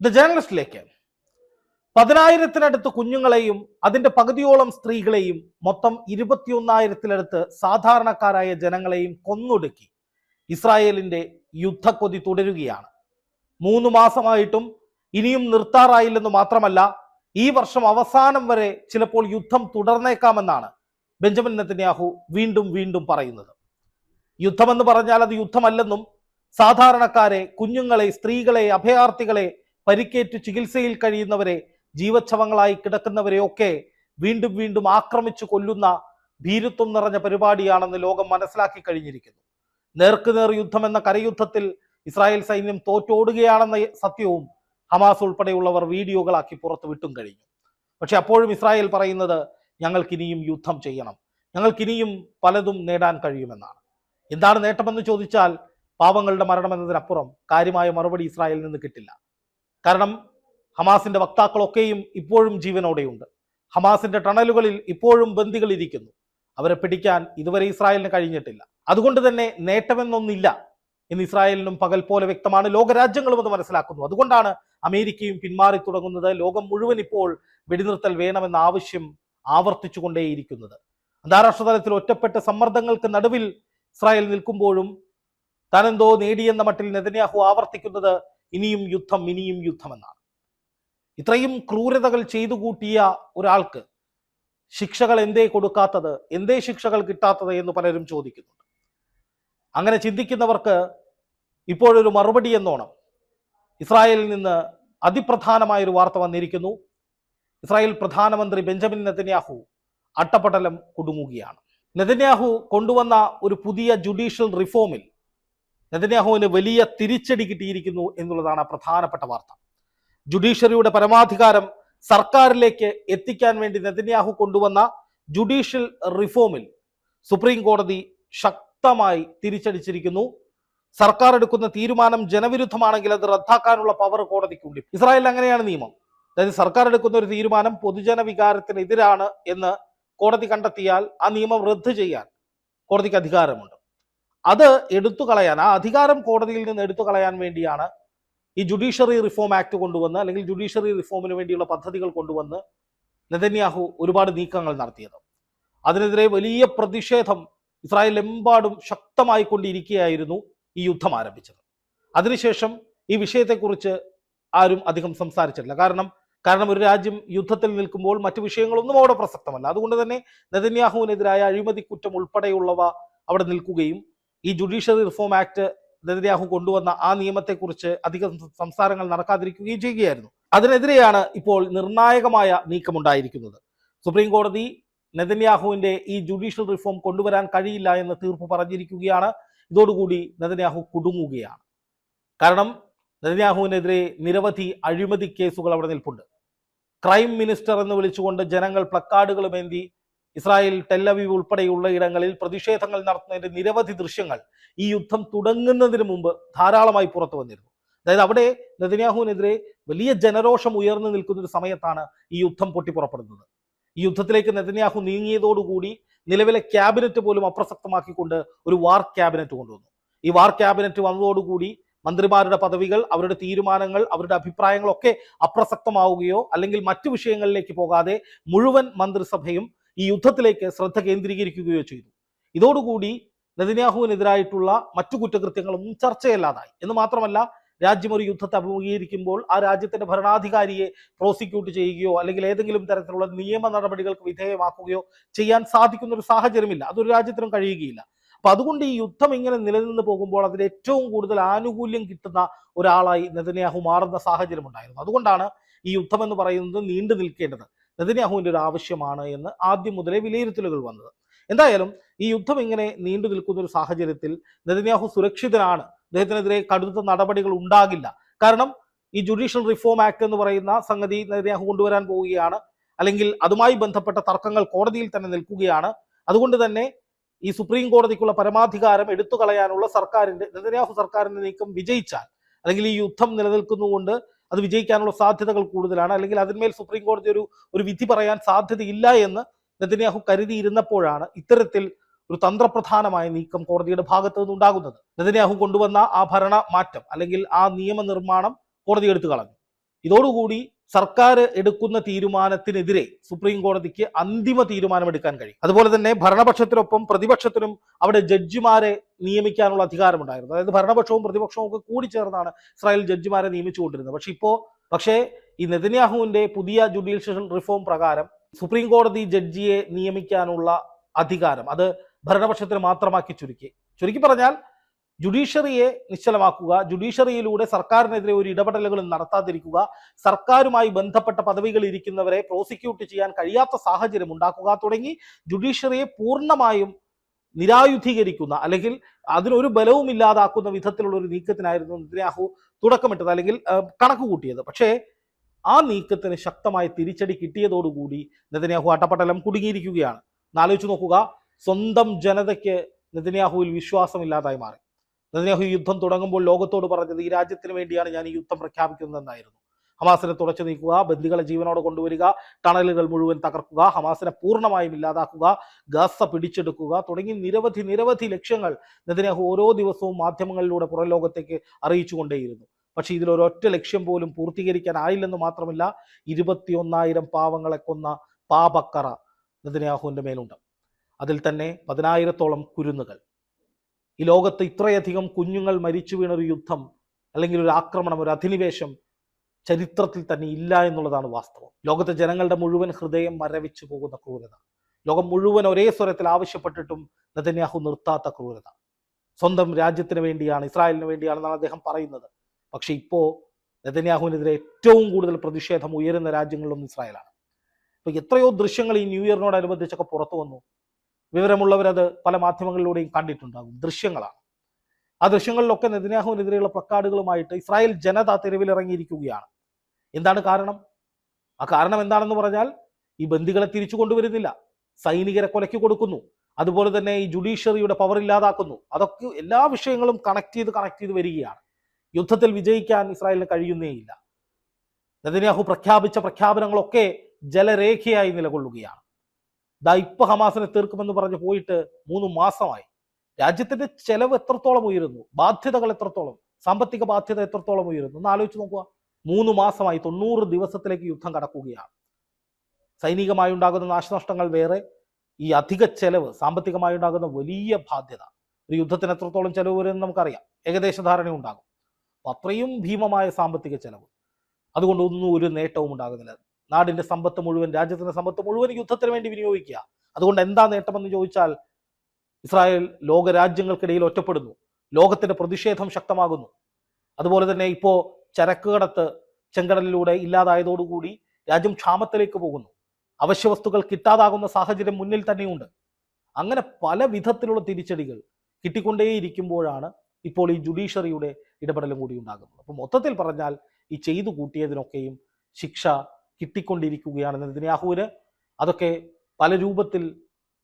The ജേർണലിസ്റ്റിലേക്ക് 10,000-നടുത്ത് കുഞ്ഞുങ്ങളെയും അതിന്റെ പകുതിയോളം സ്ത്രീകളെയും മൊത്തം 21,000-ലടുത്ത് സാധാരണക്കാരായ ജനങ്ങളെയും കൊന്നൊടുക്കി ഇസ്രായേലിന്റെ യുദ്ധക്കൊതി തുടരുകയാണ്. 3 മാസമായിട്ടും ഇനിയും നിർത്താറായില്ലെന്ന് മാത്രമല്ല, ഈ വർഷം അവസാനം വരെ ചിലപ്പോൾ യുദ്ധം തുടർന്നേക്കാമെന്നാണ് ബെഞ്ചമിൻ നെതന്യാഹു വീണ്ടും വീണ്ടും പറയുന്നത്. യുദ്ധമെന്ന് പറഞ്ഞാൽ അത് യുദ്ധമല്ലെന്നും സാധാരണക്കാരെ, കുഞ്ഞുങ്ങളെ, സ്ത്രീകളെ, അഭയാർത്ഥികളെ, പരിക്കേറ്റ് ചികിത്സയിൽ കഴിയുന്നവരെ, ജീവച്ഛവങ്ങളായി കിടക്കുന്നവരെയൊക്കെ വീണ്ടും വീണ്ടും ആക്രമിച്ചു കൊല്ലുന്ന ഭീരുത്വം നിറഞ്ഞ പരിപാടിയാണെന്ന് ലോകം മനസ്സിലാക്കി കഴിഞ്ഞിരിക്കുന്നു. നേർക്കുനേർ യുദ്ധം എന്ന കരയുദ്ധത്തിൽ ഇസ്രായേൽ സൈന്യം തോറ്റോടുകയാണെന്ന സത്യവും ഹമാസ് ഉൾപ്പെടെയുള്ളവർ വീഡിയോകളാക്കി പുറത്തു വിട്ടും കഴിഞ്ഞു. പക്ഷെ അപ്പോഴും ഇസ്രായേൽ പറയുന്നത് ഞങ്ങൾക്കിനിയും യുദ്ധം ചെയ്യണം, ഞങ്ങൾക്കിനിയും പലതും നേടാൻ കഴിയുമെന്നാണ്. എന്താണ് നേട്ടമെന്ന് ചോദിച്ചാൽ പാവങ്ങളുടെ മരണം എന്നതിനപ്പുറം കാര്യമായ മറുപടി ഇസ്രായേലിൽ നിന്ന് കിട്ടില്ല. കാരണം ഹമാസിന്റെ വക്താക്കളൊക്കെയും ഇപ്പോഴും ജീവനോടെയുണ്ട്. ഹമാസിന്റെ ടണലുകളിൽ ഇപ്പോഴും ബന്ദികൾ ഇരിക്കുന്നു. അവരെ പിടിക്കാൻ ഇതുവരെ ഇസ്രായേലിന് കഴിഞ്ഞിട്ടില്ല. അതുകൊണ്ട് തന്നെ നേട്ടമെന്നൊന്നില്ല എന്ന് ഇസ്രായേലിനും പകൽ പോലെ വ്യക്തമാണ്. ലോകരാജ്യങ്ങളും അത് മനസ്സിലാക്കുന്നു. അതുകൊണ്ടാണ് അമേരിക്കയും പിന്മാറി തുടങ്ങുന്നത്. ലോകം മുഴുവൻ ഇപ്പോൾ വെടിനിർത്തൽ വേണമെന്ന ആവശ്യം ആവർത്തിച്ചുകൊണ്ടേയിരിക്കുന്നത്. അന്താരാഷ്ട്ര തലത്തിൽ ഒറ്റപ്പെട്ട സമ്മർദ്ദങ്ങൾക്ക് നടുവിൽ ഇസ്രായേൽ നിൽക്കുമ്പോഴും താനെന്തോ നേടിയെന്ന മട്ടിൽ നെതന്യാഹു ആവർത്തിക്കുന്നത് ഇനിയും യുദ്ധം, ഇനിയും യുദ്ധമെന്നാണ്. ഇത്രയും ക്രൂരതകൾ ചെയ്തു കൂട്ടിയ ഒരാൾക്ക് ശിക്ഷകൾ എന്തേ കൊടുക്കാത്തത്, എന്തേ ശിക്ഷകൾ കിട്ടാത്തത് എന്ന് പലരും ചോദിക്കുന്നുണ്ട്. അങ്ങനെ ചിന്തിക്കുന്നവർക്ക് ഇപ്പോഴൊരു മറുപടി എന്നോണം ഇസ്രായേലിൽ നിന്ന് അതിപ്രധാനമായൊരു വാർത്ത വന്നിരിക്കുന്നു. ഇസ്രായേൽ പ്രധാനമന്ത്രി ബെഞ്ചമിൻ നെതന്യാഹു അട്ടപ്പടലം കുടുങ്ങുകയാണ്. നെതന്യാഹു കൊണ്ടുവന്ന ഒരു പുതിയ ജുഡീഷ്യൽ റിഫോമിൽ നെതന്യാഹുവിന് വലിയ തിരിച്ചടി കിട്ടിയിരിക്കുന്നു എന്നുള്ളതാണ് പ്രധാനപ്പെട്ട വാർത്ത. ജുഡീഷ്യറിയുടെ പരമാധികാരം സർക്കാരിലേക്ക് എത്തിക്കാൻ വേണ്ടി നെതന്യാഹു കൊണ്ടുവന്ന ജുഡീഷ്യൽ റിഫോമിൽ സുപ്രീം കോടതി ശക്തമായി തിരിച്ചടിച്ചിരിക്കുന്നു. സർക്കാർ എടുക്കുന്ന തീരുമാനം ജനവിരുദ്ധമാണെങ്കിൽ അത് റദ്ദാക്കാനുള്ള പവർ കോടതിക്കുണ്ട്. ഇസ്രായേലിൽ അങ്ങനെയാണ് നിയമം. അതായത് സർക്കാർ എടുക്കുന്ന ഒരു തീരുമാനം പൊതുജന വികാരത്തിനെതിരാണ് എന്ന് കോടതി കണ്ടെത്തിയാൽ ആ നിയമം റദ്ദ് ചെയ്യാൻ കോടതിക്ക് അധികാരമുണ്ട്. അത് എടുത്തു കളയാൻ, ആ അധികാരം കോടതിയിൽ നിന്ന് എടുത്തു കളയാൻ വേണ്ടിയാണ് ഈ ജുഡീഷ്യറി റിഫോം ആക്ട് കൊണ്ടുവന്ന്, അല്ലെങ്കിൽ ജുഡീഷ്യറി റിഫോമിന് വേണ്ടിയുള്ള പദ്ധതികൾ കൊണ്ടുവന്ന് നെതന്യാഹു ഒരുപാട് നീക്കങ്ങൾ നടത്തിയത്. അതിനെതിരെ വലിയ പ്രതിഷേധം ഇസ്രായേലെമ്പാടും ശക്തമായി കൊണ്ടിരിക്കുകയായിരുന്നു ഈ യുദ്ധം ആരംഭിച്ചത്. അതിനുശേഷം ഈ വിഷയത്തെക്കുറിച്ച് ആരും അധികം സംസാരിച്ചിട്ടില്ല. കാരണം ഒരു രാജ്യം യുദ്ധത്തിൽ നിൽക്കുമ്പോൾ മറ്റു വിഷയങ്ങളൊന്നും അവിടെ പ്രസക്തമല്ല. അതുകൊണ്ട് തന്നെ നെതന്യാഹുവിനെതിരായ അഴിമതി കുറ്റം ഉൾപ്പെടെയുള്ളവ അവിടെ നിൽക്കുകയും ഈ ജുഡീഷ്യറി റിഫോം ആക്ട് നെതന്യാഹു കൊണ്ടുവന്ന ആ നിയമത്തെക്കുറിച്ച് അധികം സംസാരങ്ങൾ നടക്കാതിരിക്കുകയും ചെയ്യുകയായിരുന്നു. അതിനെതിരെയാണ് ഇപ്പോൾ നിർണായകമായ നീക്കമുണ്ടായിരിക്കുന്നത്. സുപ്രീം കോടതി നെതന്യാഹുവിന്റെ ഈ ജുഡീഷ്യൽ റിഫോം കൊണ്ടുവരാൻ കഴിയില്ല എന്ന് തീർപ്പ് പറഞ്ഞിരിക്കുകയാണ്. ഇതോടുകൂടി നെതന്യാഹു കുടുങ്ങുകയാണ്. കാരണം നെതന്യാഹുവിനെതിരെ നിരവധി അഴിമതി കേസുകൾ അവിടെ നിൽപ്പുണ്ട്. ക്രൈം മിനിസ്റ്റർ എന്ന് വിളിച്ചുകൊണ്ട് ജനങ്ങൾ പ്ലക്കാർഡുകളുമേന്തി ഇസ്രായേൽ ടെല്ലവീവ് ഉൾപ്പെടെയുള്ള ഇടങ്ങളിൽ പ്രതിഷേധങ്ങൾ നടത്തുന്നതിന്റെ നിരവധി ദൃശ്യങ്ങൾ ഈ യുദ്ധം തുടങ്ങുന്നതിന് മുമ്പ് ധാരാളമായി പുറത്തു വന്നിരുന്നു. അതായത് അവിടെ നെതന്യാഹുവിനെതിരെ വലിയ ജനരോഷം ഉയർന്നു നിൽക്കുന്ന ഒരു സമയത്താണ് ഈ യുദ്ധം പൊട്ടിപ്പുറപ്പെടുന്നത്. ഈ യുദ്ധത്തിലേക്ക് നെതന്യാഹു നീങ്ങിയതോടുകൂടി നിലവിലെ ക്യാബിനറ്റ് പോലും അപ്രസക്തമാക്കിക്കൊണ്ട് ഒരു വാർ ക്യാബിനറ്റ് കൊണ്ടുവന്നു. ഈ വാർ ക്യാബിനറ്റ് വന്നതോടുകൂടി മന്ത്രിമാരുടെ പദവികൾ, അവരുടെ തീരുമാനങ്ങൾ, അവരുടെ അഭിപ്രായങ്ങളൊക്കെ അപ്രസക്തമാവുകയോ അല്ലെങ്കിൽ മറ്റു വിഷയങ്ങളിലേക്ക് പോകാതെ മുഴുവൻ മന്ത്രിസഭയും ഈ യുദ്ധത്തിലേക്ക് ശ്രദ്ധ കേന്ദ്രീകരിക്കുകയോ ചെയ്തു. ഇതോടുകൂടി നെതന്യാഹുവിനെതിരായിട്ടുള്ള മറ്റു കുറ്റകൃത്യങ്ങളൊന്നും ചർച്ചയല്ലാതായി. എന്ന് മാത്രമല്ല, രാജ്യം ഒരു യുദ്ധത്തെ അഭിമുഖീകരിക്കുമ്പോൾ ആ രാജ്യത്തിന്റെ ഭരണാധികാരിയെ പ്രോസിക്യൂട്ട് ചെയ്യുകയോ അല്ലെങ്കിൽ ഏതെങ്കിലും തരത്തിലുള്ള നിയമ നടപടികൾക്ക് വിധേയമാക്കുകയോ ചെയ്യാൻ സാധിക്കുന്ന ഒരു സാഹചര്യമില്ല. അതൊരു രാജ്യത്തിനും കഴിയുകയില്ല. അപ്പൊ അതുകൊണ്ട് ഈ യുദ്ധം ഇങ്ങനെ നിലനിന്ന് പോകുമ്പോൾ അതിൽ ഏറ്റവും കൂടുതൽ ആനുകൂല്യം കിട്ടുന്ന ഒരാളായി നെതന്യാഹു മാറുന്ന സാഹചര്യം ഉണ്ടായിരുന്നു. അതുകൊണ്ടാണ് ഈ യുദ്ധം എന്ന് പറയുന്നത് നീണ്ടു നിൽക്കേണ്ടത് നെതന്യാഹുവിന്റെ ഒരു ആവശ്യമാണ് എന്ന് ആദ്യം മുതലേ വിലയിരുത്തലുകൾ വന്നത്. എന്തായാലും ഈ യുദ്ധം ഇങ്ങനെ നീണ്ടു നിൽക്കുന്ന ഒരു സാഹചര്യത്തിൽ നെതന്യാഹു സുരക്ഷിതനാണ്. അദ്ദേഹത്തിനെതിരെ കടുത്ത നടപടികൾ ഉണ്ടാകില്ല. കാരണം ഈ ജുഡീഷ്യൽ റിഫോം ആക്ട് എന്ന് പറയുന്ന സംഗതി നെതന്യാഹു കൊണ്ടുവരാൻ പോവുകയാണ്. അല്ലെങ്കിൽ അതുമായി ബന്ധപ്പെട്ട തർക്കങ്ങൾ കോടതിയിൽ തന്നെ നിൽക്കുകയാണ്. അതുകൊണ്ട് തന്നെ ഈ സുപ്രീം കോടതിക്കുള്ള പരമാധികാരം എടുത്തു കളയാനുള്ള നെതന്യാഹു സർക്കാരിന്റെ നീക്കം വിജയിച്ചാൽ, അല്ലെങ്കിൽ ഈ യുദ്ധം നിലനിൽക്കുന്നുകൊണ്ട് അത് വിജയിക്കാനുള്ള സാധ്യതകൾ കൂടുതലാണ്. അല്ലെങ്കിൽ അതിന്മേൽ സുപ്രീം കോടതി ഒരു വിധി പറയാൻ സാധ്യതയില്ല എന്ന് നെതന്യാഹു കരുതിയിരുന്നപ്പോഴാണ് ഇത്തരത്തിൽ ഒരു തന്ത്രപ്രധാനമായ നീക്കം കോടതിയുടെ ഭാഗത്തു നിന്നുണ്ടാകുന്നത്. നെതന്യാഹു കൊണ്ടുവന്ന ആ ഭരണ മാറ്റം അല്ലെങ്കിൽ ആ നിയമനിർമ്മാണം കോടതി എടുത്തു കളഞ്ഞു. ഇതോടുകൂടി സർക്കാർ എടുക്കുന്ന തീരുമാനത്തിനെതിരെ സുപ്രീം കോടതിക്ക് അന്തിമ തീരുമാനമെടുക്കാൻ കഴിയും. അതുപോലെ തന്നെ ഭരണപക്ഷത്തിനൊപ്പം പ്രതിപക്ഷത്തിനും അവിടെ ജഡ്ജിമാരെ നിയമിക്കാനുള്ള അധികാരമുണ്ടായിരുന്നു. അതായത് ഭരണപക്ഷവും പ്രതിപക്ഷവും ഒക്കെ കൂടി ചേർന്നാണ് ഇസ്രായേൽ ജഡ്ജിമാരെ നിയമിച്ചുകൊണ്ടിരുന്നത്. പക്ഷേ ഈ നെതന്യാഹുവിന്റെ പുതിയ ജുഡീഷ്യൽ റിഫോം പ്രകാരം സുപ്രീം കോടതി ജഡ്ജിയെ നിയമിക്കാനുള്ള അധികാരം അത് ഭരണപക്ഷത്തിന് മാത്രമാക്കി ചുരുക്കി പറഞ്ഞാൽ ജുഡീഷ്യറിയെ നിശ്ചലമാക്കുക, ജുഡീഷ്യറിയിലൂടെ സർക്കാരിനെതിരെ ഒരു ഇടപെടലുകളും നടത്താതിരിക്കുക, സർക്കാരുമായി ബന്ധപ്പെട്ട പദവികൾ ഇരിക്കുന്നവരെ പ്രോസിക്യൂട്ട് ചെയ്യാൻ കഴിയാത്ത സാഹചര്യം ഉണ്ടാക്കുക തുടങ്ങി ജുഡീഷ്യറിയെ പൂർണ്ണമായും നിരായുധീകരിക്കുന്ന അല്ലെങ്കിൽ അതിനൊരു ബലവും ഇല്ലാതാക്കുന്ന വിധത്തിലുള്ള ഒരു നീക്കത്തിനായിരുന്നു നെതന്യാഹു തുടക്കമിട്ടത് അല്ലെങ്കിൽ കണക്ക് കൂട്ടിയത്. പക്ഷേ ആ നീക്കത്തിന് ശക്തമായ തിരിച്ചടി കിട്ടിയതോടുകൂടി നെതന്യാഹു അട്ടപ്പട്ടലം കുടുങ്ങിയിരിക്കുകയാണ്. ആലോചിച്ച് നോക്കുക, സ്വന്തം ജനതയ്ക്ക് നെതന്യാഹുവിൽ വിശ്വാസമില്ലാതായി മാറി. നെതന്യാഹു യുദ്ധം തുടങ്ങുമ്പോൾ ലോകത്തോട് പറഞ്ഞത് ഈ രാജ്യത്തിന് വേണ്ടിയാണ് ഞാൻ ഈ യുദ്ധം പ്രഖ്യാപിക്കുന്നതെന്നായിരുന്നു. ഹമാസിനെ തുടച്ചു നീക്കുക, ബന്ദികളെ ജീവനോടെ കൊണ്ടുവരിക, ടണലുകൾ മുഴുവൻ തകർക്കുക, ഹമാസിനെ പൂർണ്ണമായും ഇല്ലാതാക്കുക, ഗാസ പിടിച്ചെടുക്കുക തുടങ്ങി നിരവധി ലക്ഷ്യങ്ങൾ നെതന്യാഹു ഓരോ ദിവസവും മാധ്യമങ്ങളിലൂടെ പുറം ലോകത്തേക്ക് അറിയിച്ചുകൊണ്ടേയിരുന്നു. പക്ഷെ ഇതിലൊരൊറ്റ ലക്ഷ്യം പോലും പൂർത്തീകരിക്കാനായില്ലെന്ന് മാത്രമല്ല 21,000 പാവങ്ങളെ കൊന്ന പാപക്കറ നെതന്യാഹുവിന്റെ മേലുണ്ട്. അതിൽ തന്നെ 10,000-ഓളം കുരുന്നുകൾ. ഈ ലോകത്ത് ഇത്രയധികം കുഞ്ഞുങ്ങൾ മരിച്ചു വീണൊരു യുദ്ധം അല്ലെങ്കിൽ ഒരു ആക്രമണം, ഒരു അധിനിവേശം ചരിത്രത്തിൽ തന്നെ ഇല്ല എന്നുള്ളതാണ് വാസ്തവം. ലോകത്തെ ജനങ്ങളുടെ മുഴുവൻ ഹൃദയം മരവിച്ചു പോകുന്ന ക്രൂരത, ലോകം മുഴുവൻ ഒരേ സ്വരത്തിൽ ആവശ്യപ്പെട്ടിട്ടും നെതന്യാഹു നിർത്താത്ത ക്രൂരത. സ്വന്തം രാജ്യത്തിന് വേണ്ടിയാണ്, ഇസ്രായേലിന് വേണ്ടിയാണെന്നാണ് അദ്ദേഹം പറയുന്നത്. പക്ഷെ ഇപ്പോൾ നെതന്യാഹുവിനെതിരെ ഏറ്റവും കൂടുതൽ പ്രതിഷേധം ഉയരുന്ന രാജ്യങ്ങളിലൊന്നും ഇസ്രായേലാണ്. ഇപ്പൊ എത്രയോ ദൃശ്യങ്ങൾ ഈ ന്യൂ ഇയറിനോടനുബന്ധിച്ചൊക്കെ പുറത്തു വന്നു. വിവരമുള്ളവരത് പല മാധ്യമങ്ങളിലൂടെയും കണ്ടിട്ടുണ്ടാകും. ദൃശ്യങ്ങളാണ്. ആ ദൃശ്യങ്ങളിലൊക്കെ നെതന്യാഹുവിനെതിരെയുള്ള പ്ലക്കാർഡുകളുമായിട്ട് ഇസ്രായേൽ ജനത തെരുവിലിറങ്ങിയിരിക്കുകയാണ്. എന്താണ് കാരണം? ആ കാരണം എന്താണെന്ന് പറഞ്ഞാൽ ഈ ബന്ദികളെ തിരിച്ചു കൊണ്ടുവരുന്നില്ല, സൈനികരെ കൊലയ്ക്ക് കൊടുക്കുന്നു, അതുപോലെ തന്നെ ഈ ജുഡീഷ്യറിയുടെ പവർ ഇല്ലാതാക്കുന്നു. അതൊക്കെ എല്ലാ വിഷയങ്ങളും കണക്ട് ചെയ്ത് വരികയാണ്. യുദ്ധത്തിൽ വിജയിക്കാൻ ഇസ്രായേലിന് കഴിയുന്നേയില്ല. നെതന്യാഹു പ്രഖ്യാപിച്ച പ്രഖ്യാപനങ്ങളൊക്കെ ജലരേഖയായി നിലകൊള്ളുകയാണ്. ഇപ്പൊ ഹമാസിനെ തീർക്കുമെന്ന് പറഞ്ഞ് പോയിട്ട് 3 മാസമായി. രാജ്യത്തിന്റെ ചെലവ് എത്രത്തോളം ഉയരുന്നു, ബാധ്യതകൾ എത്രത്തോളം, സാമ്പത്തിക ബാധ്യത എത്രത്തോളം ഉയരുന്നു എന്ന് ആലോചിച്ച് നോക്കുക. 3 മാസമായി, 90 ദിവസത്തിലേക്ക് യുദ്ധം കടക്കുകയാണ്. സൈനികമായി ഉണ്ടാകുന്ന നാശനഷ്ടങ്ങൾ വേറെ, ഈ അധിക ചെലവ്, സാമ്പത്തികമായി ഉണ്ടാകുന്ന വലിയ ബാധ്യത. ഒരു യുദ്ധത്തിന് എത്രത്തോളം ചെലവ് വരുമെന്ന് നമുക്കറിയാം, ഏകദേശ ധാരണ ഉണ്ടാകും. അത്രയും ഭീമമായ സാമ്പത്തിക ചെലവ്. അതുകൊണ്ടൊന്നും ഒരു നേട്ടവും ഉണ്ടാകുന്നില്ല. നാടിന്റെ സമ്പത്ത് മുഴുവൻ, രാജ്യത്തിന്റെ സമ്പത്ത് മുഴുവൻ യുദ്ധത്തിന് വേണ്ടി വിനിയോഗിക്കുക. അതുകൊണ്ട് എന്താ നേട്ടമെന്ന് ചോദിച്ചാൽ ഇസ്രായേൽ ലോകരാജ്യങ്ങൾക്കിടയിൽ ഒറ്റപ്പെടുന്നു, ലോകത്തിന്റെ പ്രതിഷേധം ശക്തമാകുന്നു. അതുപോലെ തന്നെ ഇപ്പോ ചരക്ക് കടത്ത് ചെങ്കടലിലൂടെ ഇല്ലാതായതോടുകൂടി രാജ്യം ക്ഷാമത്തിലേക്ക് പോകുന്നു. അവശ്യവസ്തുക്കൾ കിട്ടാതാകുന്ന സാഹചര്യം മുന്നിൽ തന്നെയുണ്ട്. അങ്ങനെ പല വിധത്തിലുള്ള തിരിച്ചടികൾ കിട്ടിക്കൊണ്ടേയിരിക്കുമ്പോഴാണ് ഇപ്പോൾ ഈ ജുഡീഷ്യറിയുടെ ഇടപെടലും കൂടി ഉണ്ടാകുന്നത്. അപ്പോൾ മൊത്തത്തിൽ പറഞ്ഞാൽ ഈ ചെയ്തു കൂട്ടിയതിനൊക്കെയും ശിക്ഷ കിട്ടിക്കൊണ്ടിരിക്കുകയാണ് നെതന്യാഹുവിന്. അതൊക്കെ പല രൂപത്തിൽ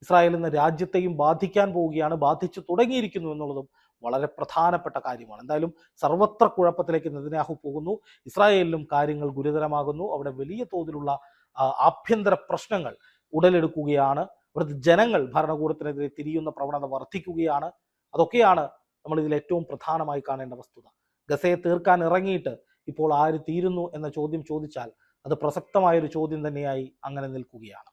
ഇസ്രായേൽ എന്ന രാജ്യത്തെയും ബാധിക്കാൻ പോവുകയാണ്, ബാധിച്ചു തുടങ്ങിയിരിക്കുന്നു എന്നുള്ളതും വളരെ പ്രധാനപ്പെട്ട കാര്യമാണ്. എന്തായാലും സർവത്ര കുഴപ്പത്തിലേക്ക് നെതന്യാഹു പോകുന്നു. ഇസ്രായേലിലും കാര്യങ്ങൾ ഗുരുതരമാകുന്നു. അവിടെ വലിയ തോതിലുള്ള ആഭ്യന്തര പ്രശ്നങ്ങൾ ഉടലെടുക്കുകയാണ്. ഇവിടുത്തെ ജനങ്ങൾ ഭരണകൂടത്തിനെതിരെ തിരിയുന്ന പ്രവണത വർദ്ധിക്കുകയാണ്. അതൊക്കെയാണ് നമ്മൾ ഇതിൽ ഏറ്റവും പ്രധാനമായി കാണേണ്ട വസ്തുത. ഗസയെ തീർക്കാൻ ഇറങ്ങിയിട്ട് ഇപ്പോൾ ആര് തീരുന്നു എന്ന ചോദ്യം ചോദിച്ചാൽ അത് പ്രസക്തമായൊരു ചോദ്യം തന്നെയായി അങ്ങനെ നിൽക്കുകയാണ്.